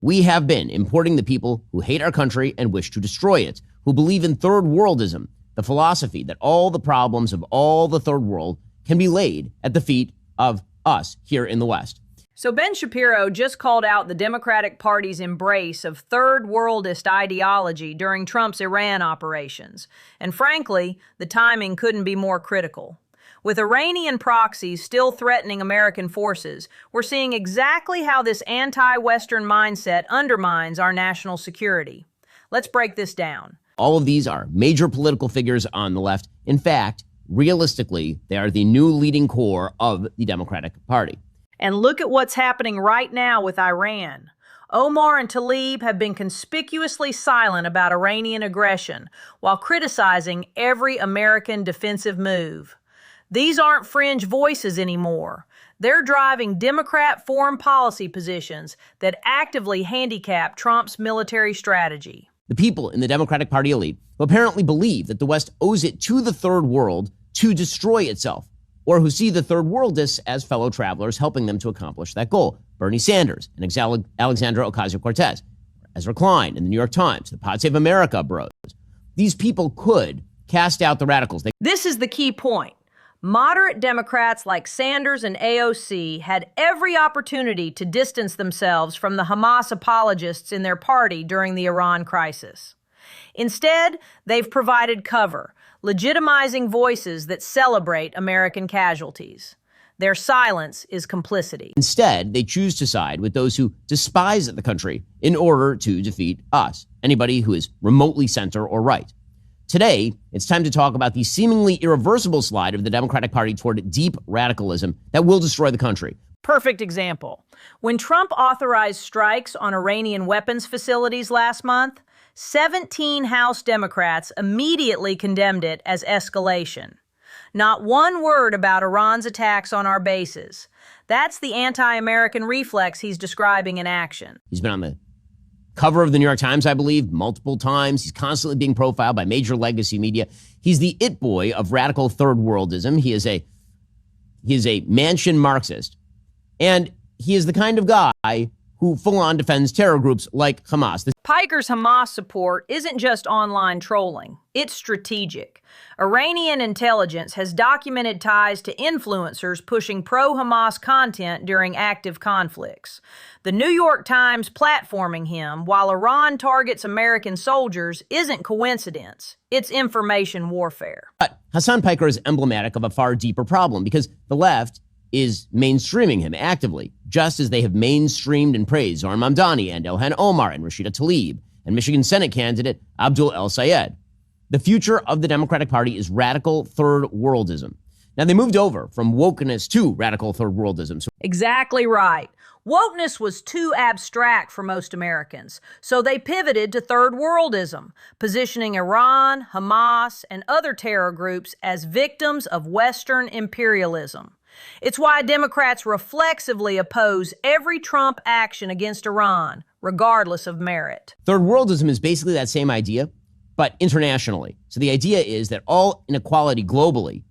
We have been importing the people who hate our country and wish to destroy it, who believe in third worldism, the philosophy that all the problems of all the third world can be laid at the feet of us here in the West. So Ben Shapiro just called out the Democratic Party's embrace of third worldist ideology during Trump's Iran operations. And frankly, the timing couldn't be more critical. With Iranian proxies still threatening American forces, we're seeing exactly how this anti-Western mindset undermines our national security. Let's break this down. All of these are major political figures on the left. In fact, realistically, they are the new leading core of the Democratic Party. And look at what's happening right now with Iran. Omar and Tlaib have been conspicuously silent about Iranian aggression while criticizing every American defensive move. These aren't fringe voices anymore. They're driving Democrat foreign policy positions that actively handicap Trump's military strategy. The people in the Democratic Party elite who apparently believe that the West owes it to the third world to destroy itself, or who see the third worldists as fellow travelers helping them to accomplish that goal. Bernie Sanders and Alexandra Ocasio-Cortez, Ezra Klein in the New York Times, the Pod Save America bros. These people could cast out the radicals. This is the key point. Moderate Democrats like Sanders and AOC had every opportunity to distance themselves from the Hamas apologists in their party during the Iran crisis. Instead, they've provided cover, legitimizing voices that celebrate American casualties. Their silence is complicity. Instead, they choose to side with those who despise the country in order to defeat us, anybody who is remotely center or right. Today, it's time to talk about the seemingly irreversible slide of the Democratic Party toward deep radicalism that will destroy the country. Perfect example. When Trump authorized strikes on Iranian weapons facilities last month, 17 House Democrats immediately condemned it as escalation. Not one word about Iran's attacks on our bases. That's the anti-American reflex he's describing in action. He's been on the cover of the New York Times, I believe, multiple times. He's constantly being profiled by major legacy media. He's the it boy of radical third worldism. He is a mansion Marxist. And he is the kind of guy who full-on defends terror groups like Hamas. Piker's Hamas support isn't just online trolling. It's strategic. Iranian intelligence has documented ties to influencers pushing pro-Hamas content during active conflicts. The New York Times platforming him while Iran targets American soldiers isn't coincidence. It's information warfare. But Hassan Piker is emblematic of a far deeper problem because the left is mainstreaming him actively, just as they have mainstreamed and praised Zohran Mamdani and Ilhan Omar and Rashida Tlaib and Michigan Senate candidate Abdul El Sayed. The future of the Democratic Party is radical third worldism. Now, they moved over from wokeness to radical third worldism. Exactly right. Wokeness was too abstract for most Americans, so they pivoted to third worldism, positioning Iran, Hamas, and other terror groups as victims of Western imperialism. It's why Democrats reflexively oppose every Trump action against Iran, regardless of merit. Third worldism is basically that same idea, but internationally. So the idea is that all inequality globally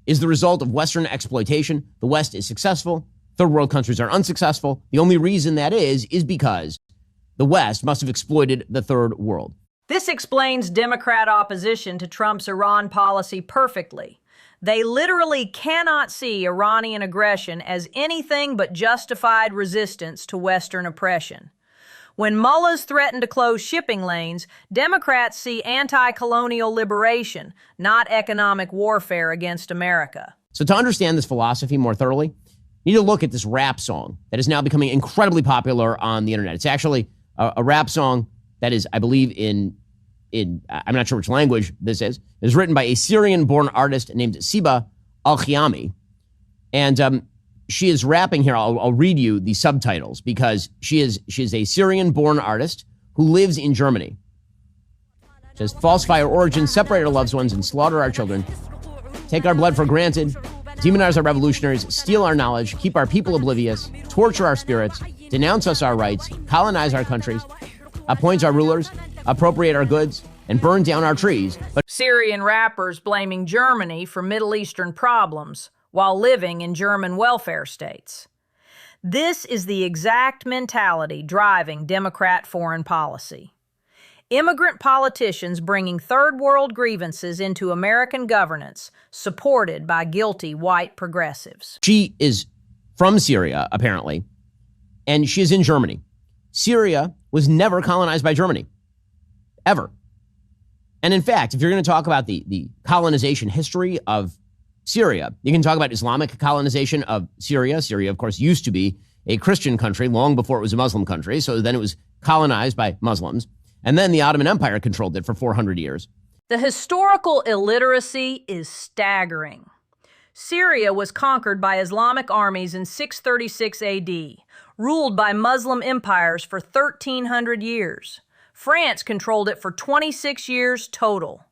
is the result of Western exploitation. The West is successful. Third world countries are unsuccessful. The only reason that is because the West must have exploited the third world. This explains Democrat opposition to Trump's Iran policy perfectly. They literally cannot see Iranian aggression as anything but justified resistance to Western oppression. When mullahs threaten to close shipping lanes, Democrats see anti-colonial liberation, not economic warfare against America. So to understand this philosophy more thoroughly, you need to look at this rap song that is now becoming incredibly popular on the internet. It's actually a rap song that is, I believe, in I'm not sure which language this is. It was written by a Syrian-born artist named Siba Al-Khiyami. And she is rapping here. I'll read you the subtitles because she is a Syrian-born artist who lives in Germany. It says, falsify our origins, separate our loved ones, and slaughter our children. Take our blood for granted. Demonize our revolutionaries, steal our knowledge, keep our people oblivious, torture our spirits, denounce us our rights, colonize our countries, appoint our rulers, appropriate our goods, and burn down our trees. But Syrian rappers blaming Germany for Middle Eastern problems while living in German welfare states. This is the exact mentality driving Democrat foreign policy. Immigrant politicians bringing third world grievances into American governance, supported by guilty white progressives. She is from Syria, apparently, and she is in Germany. Syria was never colonized by Germany, ever. And in fact, if you're going to talk about the colonization history of Syria, you can talk about Islamic colonization of Syria. Syria, of course, used to be a Christian country long before it was a Muslim country. So then it was colonized by Muslims. And then the Ottoman Empire controlled it for 400 years. The historical illiteracy is staggering. Syria was conquered by Islamic armies in 636 AD, ruled by Muslim empires for 1,300 years. France controlled it for 26 years total.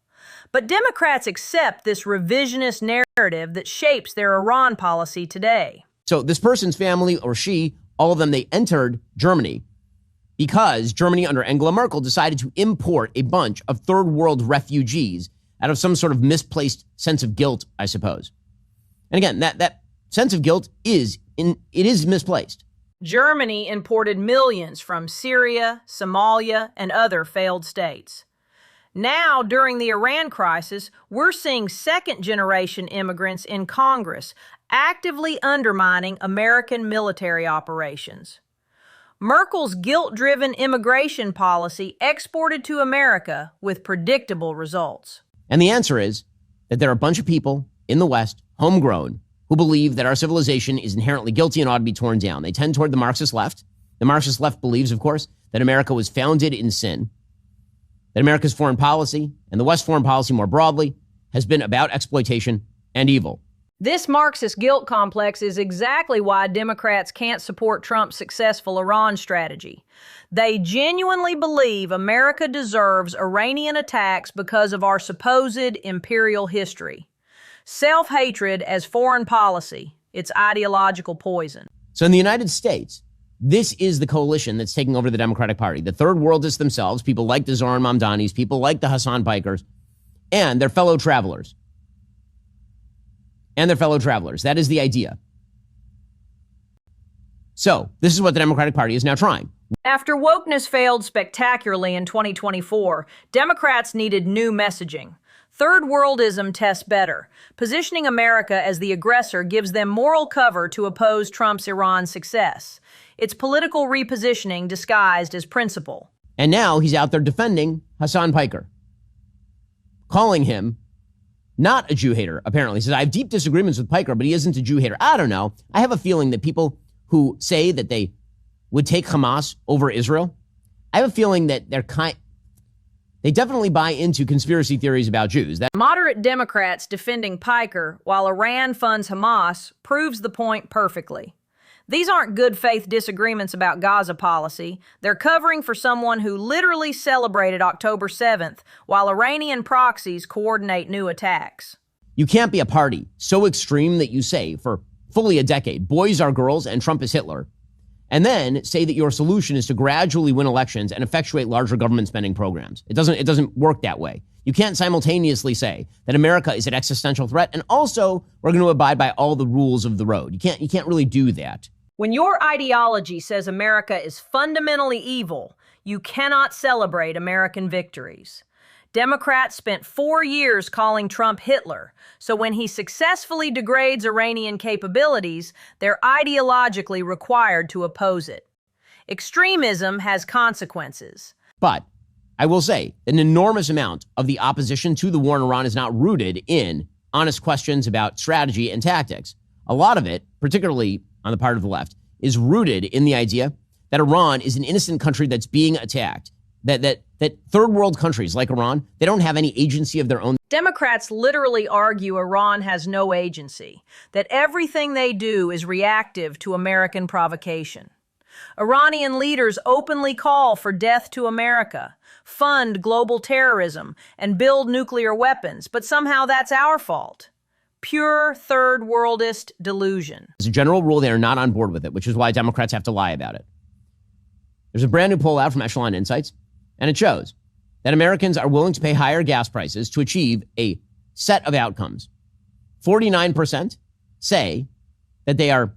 But Democrats accept this revisionist narrative that shapes their Iran policy today. So this person's family, or she, all of them, they entered Germany because Germany under Angela Merkel decided to import a bunch of third world refugees out of some sort of misplaced sense of guilt, I suppose. And again, that sense of guilt is misplaced. Germany imported millions from Syria, Somalia, and other failed states. Now, during the Iran crisis, we're seeing second-generation immigrants in Congress actively undermining American military operations. Merkel's guilt-driven immigration policy exported to America with predictable results. And the answer is that there are a bunch of people in the West, homegrown, who believe that our civilization is inherently guilty and ought to be torn down. They tend toward the Marxist left. The Marxist left believes, of course, that America was founded in sin, that America's foreign policy, and the West's foreign policy more broadly, has been about exploitation and evil. This Marxist guilt complex is exactly why Democrats can't support Trump's successful Iran strategy. They genuinely believe America deserves Iranian attacks because of our supposed imperial history. Self-hatred as foreign policy, it's ideological poison. So in the United States, this is the coalition that's taking over the Democratic Party. The third worldists themselves, people like the Zoran Mamdanis, people like the Hassan Pikers, and their fellow travelers. That is the idea. So this is what the Democratic Party is now trying. After wokeness failed spectacularly in 2024, Democrats needed new messaging. Third worldism tests better. Positioning America as the aggressor gives them moral cover to oppose Trump's Iran success. It's political repositioning disguised as principle. And now he's out there defending Hassan Piker, calling him not a Jew hater, apparently. He says, I have deep disagreements with Piker, but he isn't a Jew hater. I don't know. I have a feeling that people who say that they would take Hamas over Israel, I have a feeling that they definitely buy into conspiracy theories about Jews. Moderate Democrats defending Piker while Iran funds Hamas proves the point perfectly. These aren't good faith disagreements about Gaza policy. They're covering for someone who literally celebrated October 7th while Iranian proxies coordinate new attacks. You can't be a party so extreme that you say for fully a decade, boys are girls and Trump is Hitler, and then say that your solution is to gradually win elections and effectuate larger government spending programs. It doesn't work that way. You can't simultaneously say that America is an existential threat and also we're going to abide by all the rules of the road. You can't really do that. When your ideology says America is fundamentally evil, you cannot celebrate American victories. Democrats spent 4 years calling Trump Hitler, so when he successfully degrades Iranian capabilities, they're ideologically required to oppose it. Extremism has consequences. But I will say an enormous amount of the opposition to the war in Iran is not rooted in honest questions about strategy and tactics. A lot of it, particularly on the part of the left, is rooted in the idea that Iran is an innocent country that's being attacked, that third world countries like Iran, they don't have any agency of their own. Democrats literally argue Iran has no agency, that everything they do is reactive to American provocation. Iranian leaders openly call for death to America, fund global terrorism, and build nuclear weapons, but somehow that's our fault. Pure third worldist delusion. As a general rule, they are not on board with it, which is why Democrats have to lie about it. There's a brand new poll out from Echelon Insights, and it shows that Americans are willing to pay higher gas prices to achieve a set of outcomes. 49% say that they are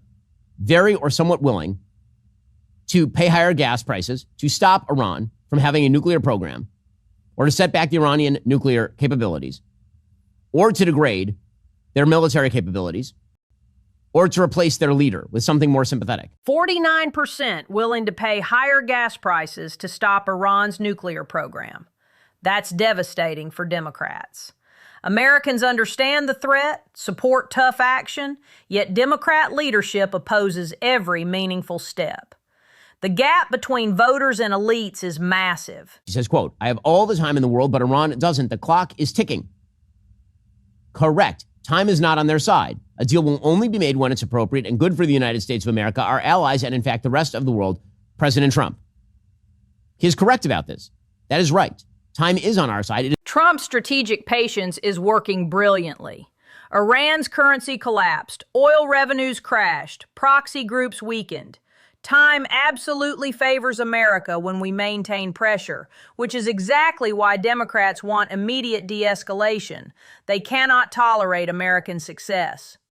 very or somewhat willing to pay higher gas prices to stop Iran from having a nuclear program, or to set back the Iranian nuclear capabilities, or to degrade their military capabilities, or to replace their leader with something more sympathetic. 49% willing to pay higher gas prices to stop Iran's nuclear program. That's devastating for Democrats. Americans understand the threat, support tough action, yet Democrat leadership opposes every meaningful step. The gap between voters and elites is massive. She says, quote, I have all the time in the world, but Iran doesn't. The clock is ticking. Correct. Time is not on their side. A deal will only be made when it's appropriate and good for the United States of America, our allies, and in fact, the rest of the world. President Trump. He is correct about this. That is right. Time is on our side. Trump's strategic patience is working brilliantly. Iran's currency collapsed. Oil revenues crashed. Proxy groups weakened. Time absolutely favors America when we maintain pressure, which is exactly why Democrats want immediate de-escalation. They cannot tolerate American success.